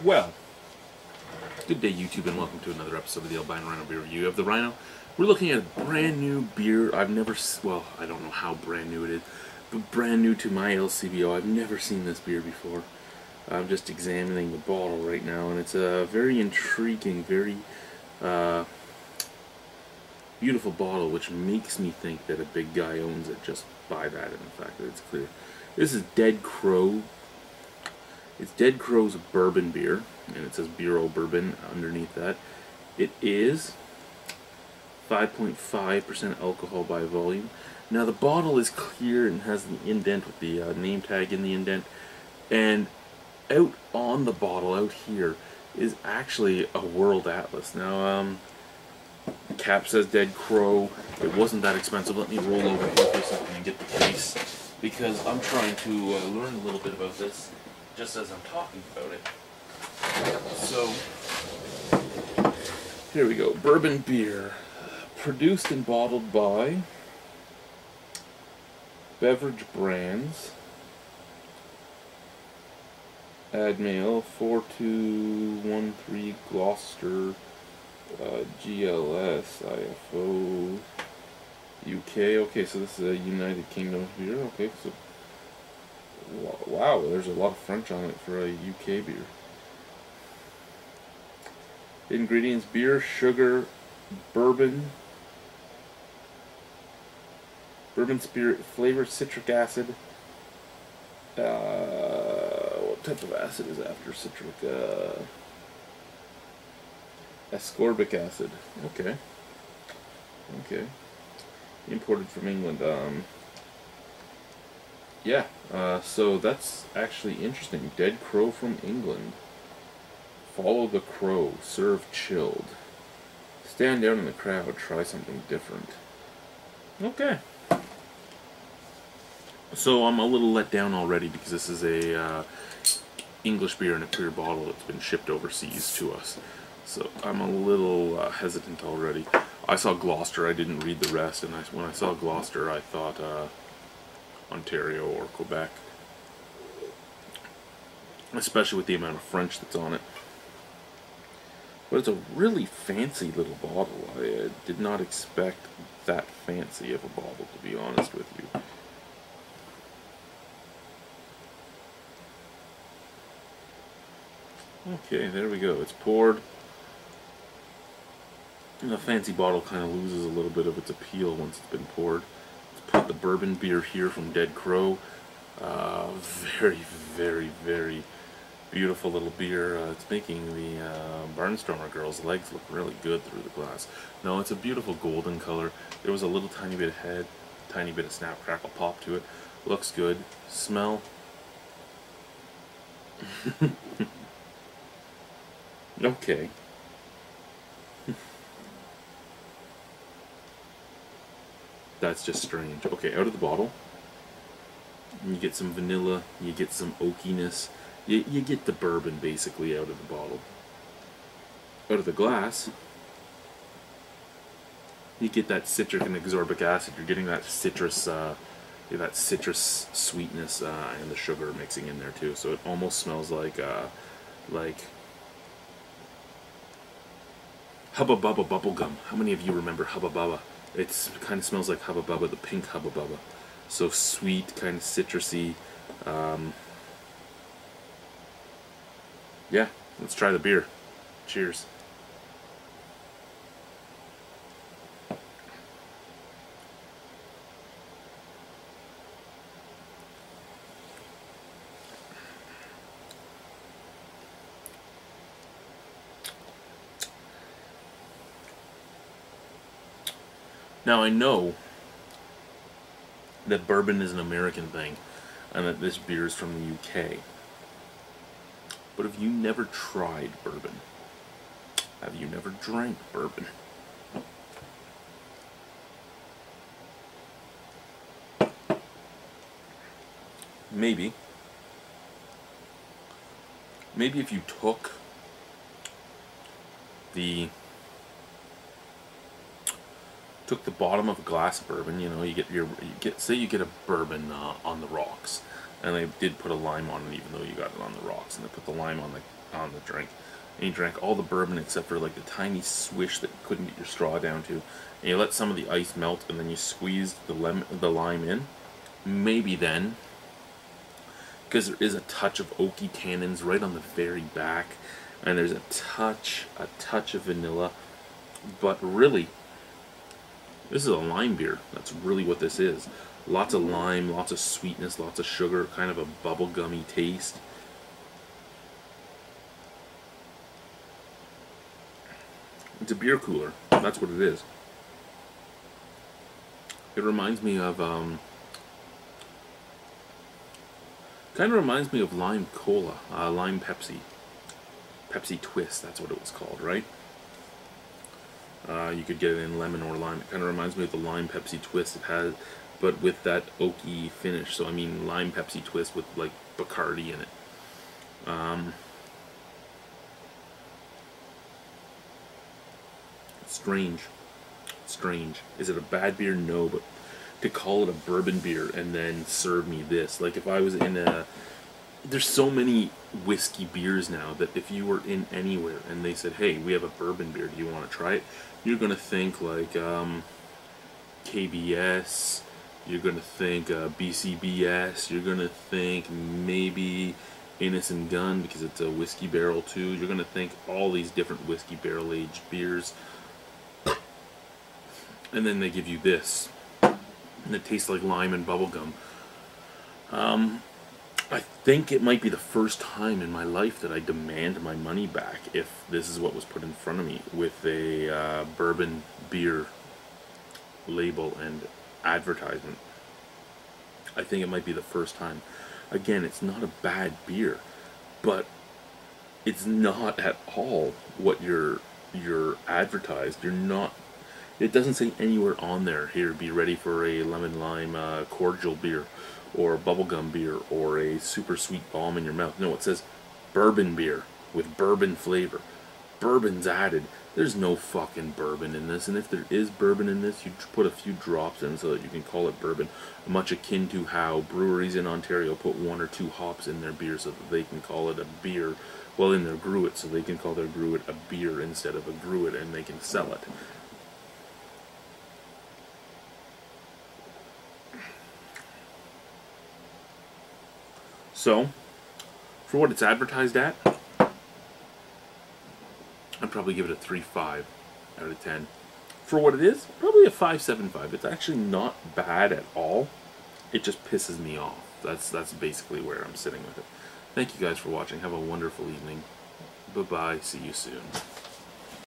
Well, good day YouTube and welcome to another episode of the Albino RHino beer review of the Rhino. We're looking at a brand new beer. I don't know how brand new it is, but brand new to my LCBO. I've never seen this beer before. I'm just examining the bottle right now, and it's a very intriguing, very beautiful bottle, which makes me think that a big guy owns it just by that and the fact that it's clear. This is Dead Crow. It's Dead Crow's bourbon beer, and it says Bureau Bourbon underneath that. It is 5.5% alcohol by volume. Now the bottle is clear and has the indent with the name tag in the indent, and out on the bottle, out here, is actually a world atlas. Now, the cap says Dead Crow. It wasn't that expensive. Let me roll over here for a second and get the case, because I'm trying to learn a little bit about this just as I'm talking about it. So, here we go. Bourbon beer. Produced and bottled by Beverage Brands. Admail 4213 Gloucester, GLS, IFO, UK. Okay, so this is a United Kingdom beer. Okay, so wow, there's a lot of French on it for a UK beer. Ingredients: beer, sugar, bourbon spirit, flavor, citric acid. What type of acid is after citric? Ascorbic acid. Okay. Okay. Imported from England. Yeah. So that's actually interesting. Dead Crow from England. Follow the crow. Serve chilled. Stand down in the crowd. Try something different. Okay. So I'm a little let down already because this is a English beer in a clear bottle that's been shipped overseas to us. So I'm a little hesitant already. I saw Gloucester, I didn't read the rest, and when I saw Gloucester I thought Ontario or Quebec. Especially with the amount of French that's on it. But it's a really fancy little bottle. I did not expect that fancy of a bottle, to be honest with you. Okay, there we go. It's poured. And the fancy bottle kind of loses a little bit of its appeal once it's been poured. Let's put the bourbon beer here from Dead Crow. Very, very, very beautiful little beer. It's making the Barnstormer girl's legs look really good through the glass. No, it's a beautiful golden color. There was a little tiny bit of head, tiny bit of snap, crackle, pop to it. Looks good. Smell. Okay. That's just strange. Okay, out of the bottle, you get some vanilla, you get some oakiness, you get the bourbon basically out of the bottle. Out of the glass, you get that citric and ascorbic acid. You're getting that citrus sweetness and the sugar mixing in there too. So it almost smells like Hubba Bubba bubblegum. How many of you remember Hubba Bubba? It kind of smells like Hubba Bubba, the pink Hubba Bubba. So sweet, kind of citrusy. Yeah, let's try the beer. Cheers. Now I know that bourbon is an American thing and that this beer is from the UK. But have you never tried bourbon? Have you never drank bourbon? Maybe. Maybe if you took the bottom of a glass of bourbon, you know, say you get a bourbon on the rocks, And I did put a lime on it, even though you got it on the rocks. And I put the lime on the drink. And you drank all the bourbon except for like the tiny swish that you couldn't get your straw down to. And you let some of the ice melt, and then you squeezed the lime in. Maybe then, because there is a touch of oaky tannins right on the very back, and there's a touch of vanilla. But really, this is a lime beer. That's really what this is. Lots of lime, lots of sweetness, lots of sugar, kind of a bubblegummy taste. It's a beer cooler. That's what it is. It reminds me of, kind of reminds me of lime cola, lime Pepsi. Pepsi Twist, that's what it was called, right? You could get it in lemon or lime. It kind of reminds me of the lime Pepsi Twist. It has, but with that oaky finish. So I mean, lime Pepsi Twist with like Bacardi in it. Strange. Is it a bad beer? No, but to call it a bourbon beer and then serve me this, like if I was in a, there's so many whiskey beers now that if you were in anywhere and they said, hey, we have a bourbon beer, do you want to try it? You're going to think like KBS, you're going to think BCBS, you're going to think maybe Innocent Gun because it's a whiskey barrel too. You're going to think all these different whiskey barrel aged beers. And then they give you this, and it tastes like lime and bubblegum. I think it might be the first time in my life that I demand my money back if this is what was put in front of me with a bourbon beer label and advertisement. I think it might be the first time. Again, it's not a bad beer, but it's not at all what you're advertised. You're not. It doesn't say anywhere on there, here, be ready for a lemon lime cordial beer, or a bubblegum beer, or a super sweet bomb in your mouth. No, it says bourbon beer with bourbon flavor. Bourbon's added. There's no fucking bourbon in this, and if there is bourbon in this, you put a few drops in so that you can call it bourbon. Much akin to how breweries in Ontario put 1 or 2 hops in their beer so that they can call it a beer, well, in their gruit, so they can call their gruit a beer instead of a gruit, and they can sell it. So, for what it's advertised at, I'd probably give it a 3.5 out of 10. For what it is, probably a 5.75. It's actually not bad at all. It just pisses me off. That's basically where I'm sitting with it. Thank you guys for watching. Have a wonderful evening. Bye-bye. See you soon.